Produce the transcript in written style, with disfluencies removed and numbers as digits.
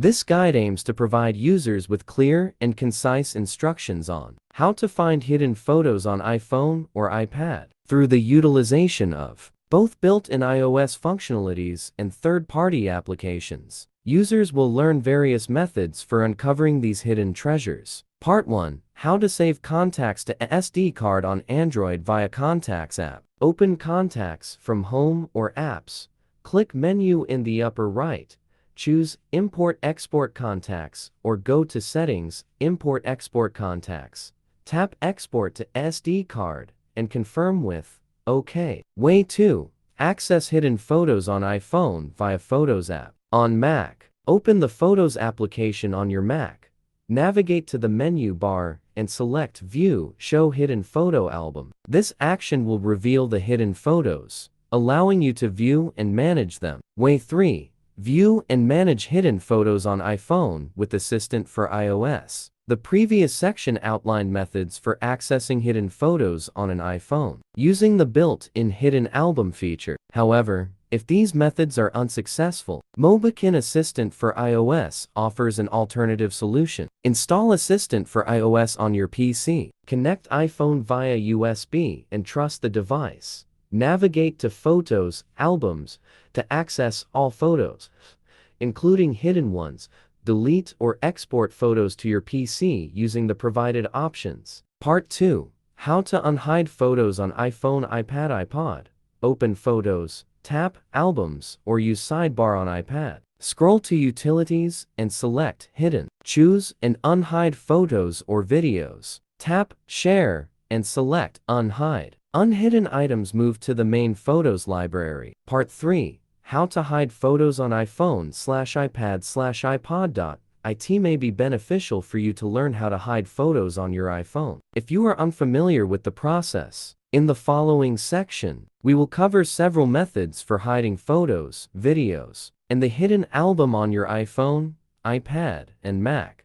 This guide aims to provide users with clear and concise instructions on how to find hidden photos on iPhone or iPad. Through the utilization of both built-in iOS functionalities and third-party applications, users will learn various methods for uncovering these hidden treasures. Part 1. How to save contacts to SD card on Android via Contacts app. Open Contacts from Home or Apps. Click Menu in the upper right. Choose Import/Export Contacts or go to Settings, Import/Export Contacts. Tap Export to SD card and confirm with OK. Way 2. Access hidden photos on iPhone via Photos app. On Mac, open the Photos application on your Mac. Navigate to the menu bar and select View Show Hidden Photo Album. This action will reveal the hidden photos, allowing you to view and manage them. Way 3. View and manage hidden photos on iPhone with Assistant for iOS. The previous section outlined methods for accessing hidden photos on an iPhone using the built-in Hidden Album feature. However, if these methods are unsuccessful, Mobikin Assistant for iOS offers an alternative solution. Install Assistant for iOS on your PC. Connect iPhone via USB and trust the device. Navigate to Photos, Albums to access all photos, including hidden ones. Delete or export photos to your PC using the provided options. Part 2. How to unhide photos on iPhone, iPad, iPod. Open Photos, tap Albums, or use Sidebar on iPad. Scroll to Utilities and select Hidden. Choose and unhide photos or videos. Tap Share and select Unhide. Unhidden items move to the main Photos library. Part 3. How to hide photos on iPhone/iPad/iPod. It may be beneficial for you to learn how to hide photos on your iPhone. If you are unfamiliar with the process, in the following section, we will cover several methods for hiding photos, videos, and the hidden album on your iPhone, iPad, and Mac.